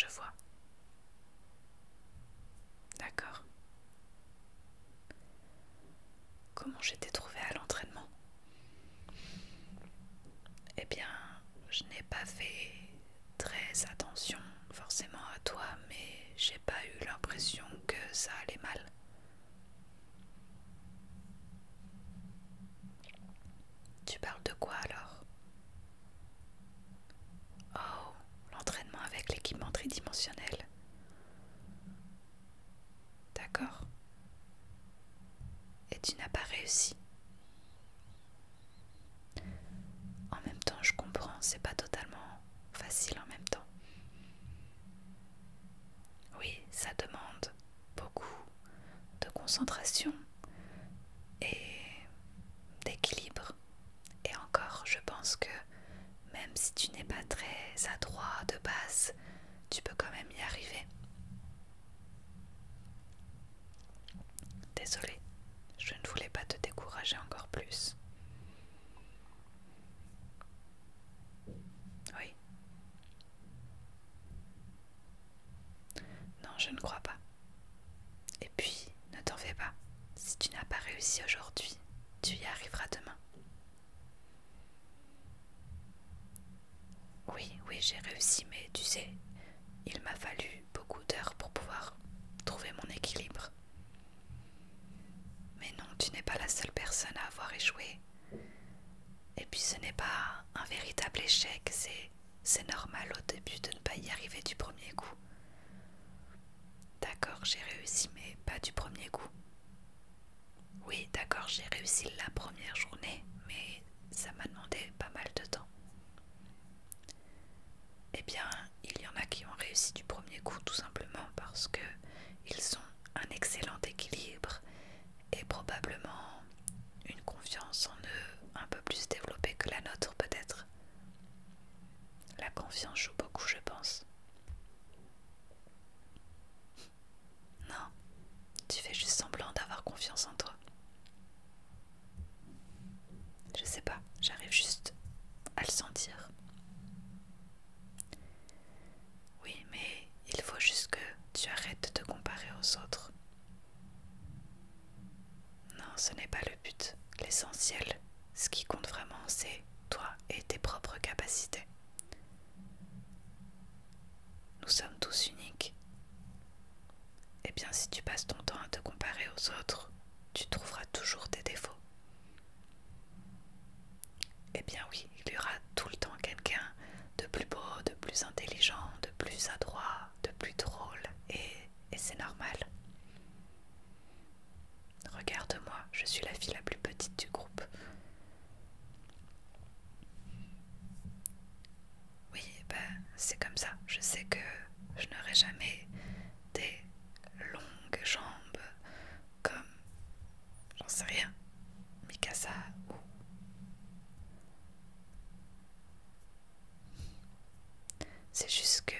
je vois. D'accord. Comment j'étais trouvée à l'entraînement? Eh bien, je n'ai pas fait très attention forcément à toi, mais j'ai pas eu l'impression que ça allait mal. Tu parles de quoi alors? Oh, l'entraînement avec l'équipement tridimensionnel. D'accord. Et tu n'as pas réussi. En même temps, je comprends, c'est pas totalement facile en même temps. Oui, ça demande beaucoup de concentration et d'équilibre. Et encore, je pense que même si tu n'es pas très adroit de base, tu peux quand même y arriver. Désolée, je ne voulais pas te décourager encore plus. Oui. Non, je ne crois pas. Et puis, ne t'en fais pas. Si tu n'as pas réussi aujourd'hui, tu y arriveras demain. Oui, oui, j'ai réussi, mais tu sais, il m'a fallu beaucoup d'heures pour pouvoir trouver mon équilibre. Mais non, tu n'es pas la seule personne à avoir échoué. Et puis ce n'est pas un véritable échec, c'est normal au début de ne pas y arriver du premier coup. D'accord, j'ai réussi, mais pas du premier coup. Oui, d'accord, j'ai réussi la première journée, mais ça m'a demandé pas mal de temps. Eh bien, il y en a qui ont réussi du premier coup tout simplement parce que ils ont un excellent équilibre et probablement une confiance en eux un peu plus développée que la nôtre peut-être. La confiance joue beaucoup, je pense. Non, tu fais juste semblant d'avoir confiance en toi. Je sais pas, j'arrive juste à le sentir. Oui, mais il faut juste que tu arrêtes de te comparer aux autres. Non, ce n'est pas le but. L'essentiel, ce qui compte vraiment, c'est toi et tes propres capacités. Nous sommes tous uniques. Et bien, si tu passes ton temps à te comparer aux autres, tu trouveras toujours tes défauts. Eh bien oui, il y aura tout le temps quelqu'un de plus beau, de plus intelligent, de plus adroit, de plus drôle, et c'est normal. Regarde-moi, je suis la fille la plus petite du groupe. Oui, ben c'est comme ça. Je sais que je n'aurai jamais des longues jambes comme, j'en sais rien, Mikasa ou... C'est juste que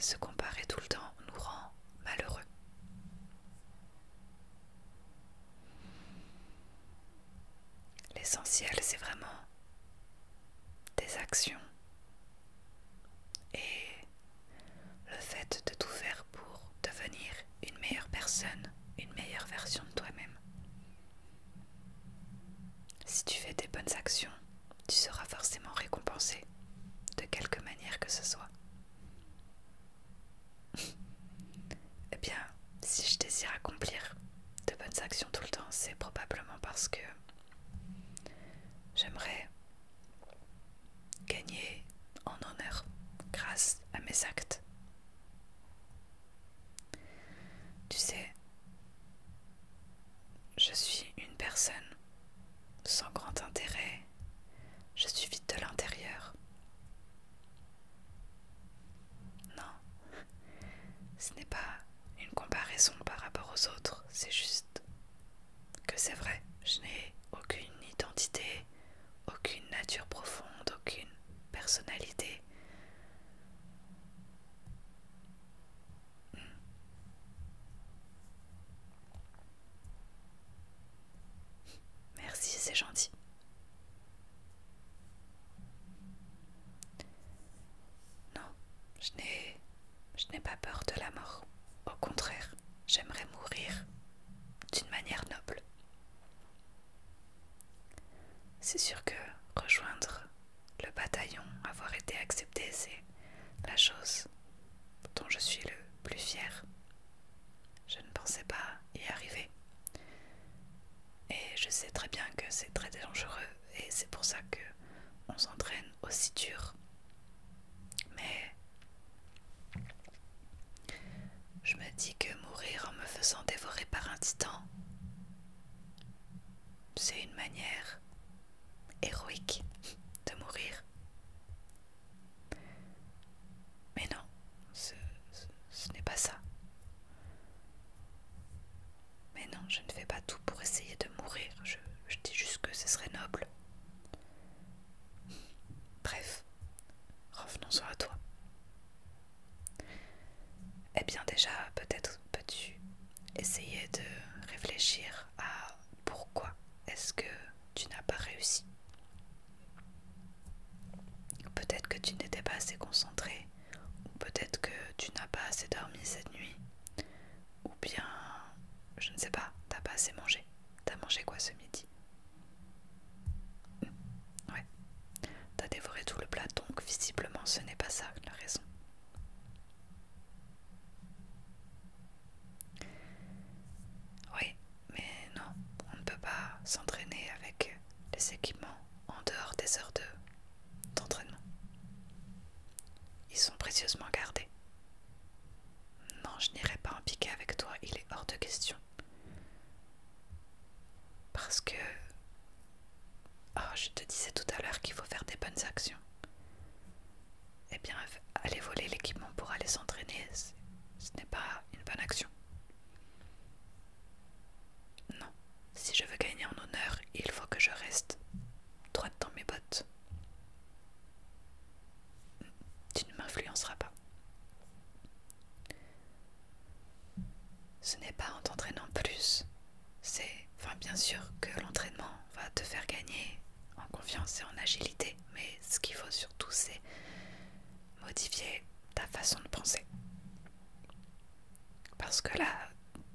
se comparer tout le temps nous rend malheureux. L'essentiel, c'est vraiment tes actions et le fait de tout faire pour devenir une meilleure personne, une meilleure version de toi-même. Si tu fais des bonnes actions, tu seras forcément récompensé, de quelque manière que ce soit. Eh bien, si je désire accomplir de bonnes actions tout le temps, c'est probablement parce que j'aimerais gagner en honneur grâce à mes actes. Tu sais, je suis une personne sans grand intérêt, je suis vide de l'intérieur. Non, ce n'est pas une comparaison par rapport aux autres, c'est juste que c'est vrai, je n'ai aucune identité, aucune nature profonde, aucune personnalité. Je n'ai pas peur de la mort. Au contraire, j'aimerais mourir d'une manière noble. C'est sûr que rejoindre le bataillon, avoir été accepté, c'est la chose dont je suis le plus fier. Je ne pensais pas y arriver. Et je sais très bien que c'est très dangereux et c'est pour ça que on s'entraîne aussi dur. Mais je me dis que mourir en me faisant dévorer par un titan, c'est une manière héroïque de mourir. Mais non, ce n'est pas ça. Mais non, je ne fais pas tout pour essayer de mourir. Je dis juste que ce serait noble. Bref, revenons-en à toi. Eh bien déjà, peut-être peux-tu essayer de réfléchir à pourquoi est-ce que tu n'as pas réussi. Peut-être que tu n'étais pas assez concentré, ou peut-être que tu n'as pas assez dormi cette nuit, ou bien, je ne sais pas, t'as pas assez mangé. T'as mangé quoi ce midi? Ouais, t'as dévoré tout le plat, donc visiblement ce n'est pas ça la raison. Oui, mais non, on ne peut pas s'entraîner avec les équipements en dehors des heures d'entraînement. Ils sont précieusement gardés. Non, je n'irai pas en piquer avec toi, il est hors de question. Parce que... Oh, je te disais tout à l'heure qu'il faut faire des bonnes actions. Eh bien, aller voler l'équipement pour aller s'entraîner, ce n'est pas une bonne action. Non, si je veux gagner en honneur, il faut que je reste droite dans mes bottes. Tu ne m'influenceras pas. Ce n'est pas en t'entraînant plus, enfin bien sûr que l'entraînement va te faire gagner en confiance et en agilité, mais ce qu'il faut surtout c'est modifier ta façon de penser. Parce que là,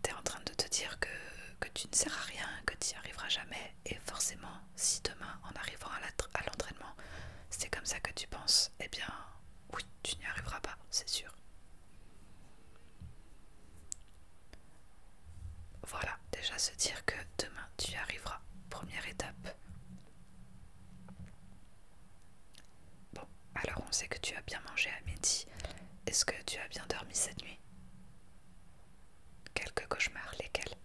tu es en train de te dire que tu ne sers à rien, que tu n'y arriveras jamais, et forcément, si demain, en arrivant à l'entraînement, c'est comme ça que tu penses, eh bien, oui, tu n'y arriveras pas, c'est sûr. Voilà, déjà se dire que demain, tu y arriveras. Première étape. Bon, alors on sait que tu as bien mangé à midi. Est-ce que tu as bien dormi cette nuit? Quelques cauchemars, lesquels?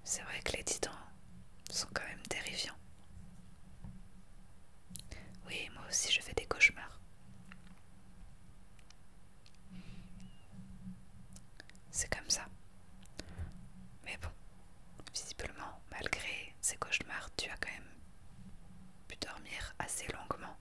C'est vrai que les titans sont quand même terrifiants. Oui, moi aussi je fais des cauchemars. C'est comme ça. Mais bon, visiblement, malgré ces cauchemars, tu as quand même pu dormir assez longuement.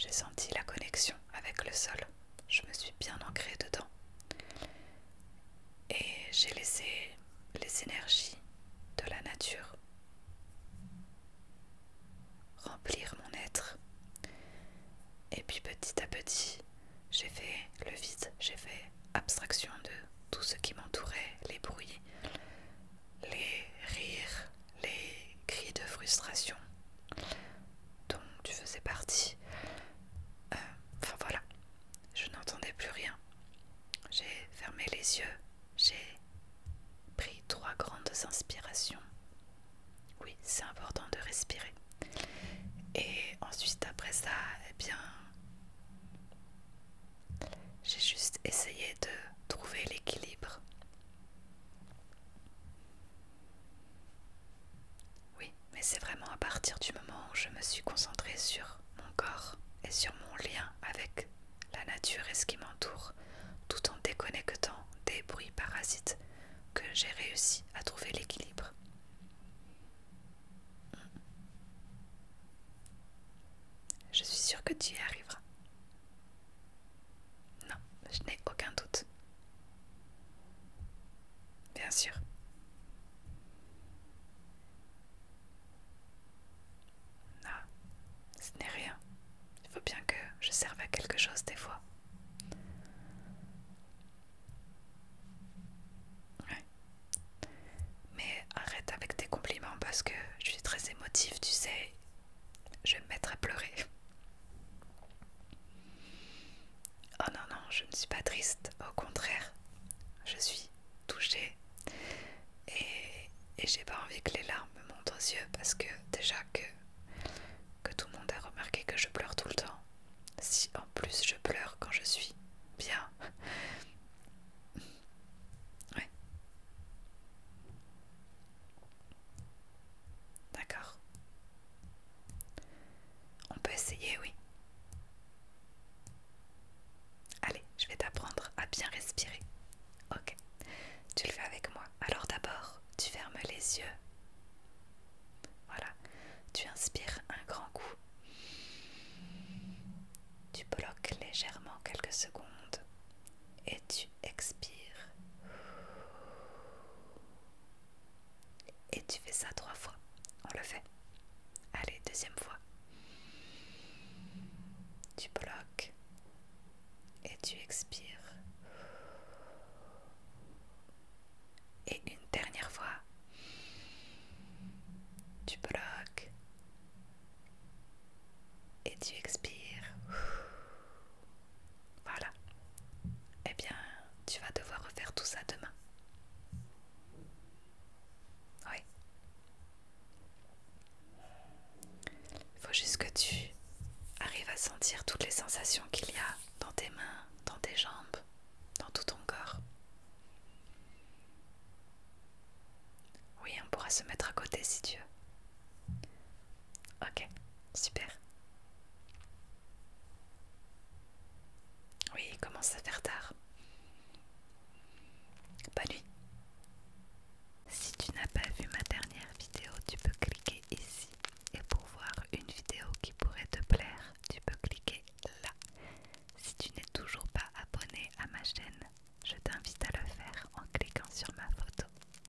j'ai senti la connexion avec le sol. Je me suis bien ancrée dedans. Et j'ai laissé les énergies de la nature remplir mon être. Et puis petit à petit, j'ai fait le vide, j'ai fait abstraction de tout ce qui m'entourait, les bruits, les rires, les cris de frustration dont tu faisais partie. Enfin voilà, je n'entendais plus rien. J'ai fermé les yeux, j'ai pris 3 grandes inspirations. Oui, c'est important de respirer. Et ensuite, après ça, eh bien, j'ai juste essayé de trouver l'équilibre. Oui, mais c'est vraiment à partir du moment où je me suis concentrée sur mon corps et sur mon lien avec la nature et ce qui m'entoure, tout en déconnectant des bruits parasites, que j'ai réussi à trouver l'équilibre. Je suis sûre que tu y arriveras. Non, je n'ai aucun doute. Bien sûr. Non, ce n'est rien. Il faut bien que je serve à quelque chose des fois. Ouais. Mais arrête avec tes compliments parce que je suis très émotive, tu sais. Je vais me mettre à pleurer. Oh non, non, je ne suis pas triste. Au contraire, je suis touchée. Et j'ai pas envie que les larmes me montent aux yeux parce que déjà que tout le monde a remarqué que je pleure tout le temps. Si en plus je pleure quand je suis bien. Ouais. D'accord. On peut essayer, oui. Allez, je vais t'apprendre à bien respirer. Ok. Tu le fais avec moi. Alors d'abord, tu fermes les yeux. Voilà. Tu inspires un grand coup. Tu bloques légèrement quelques secondes et tu expires. Et tu fais ça 3 fois. On le fait. Allez, deuxième fois. Tu bloques et tu expires. Et une dernière fois. Tu bloques et tu expires. Voilà. Eh bien, tu vas devoir refaire tout ça demain. Oui. Il faut juste que tu arrives à sentir toutes les sensations qu'il y a dans tes mains, dans tes jambes, dans tout ton corps. Oui, on pourra se mettre à côté si tu veux. Ok, super. Oui, il commence à faire tard.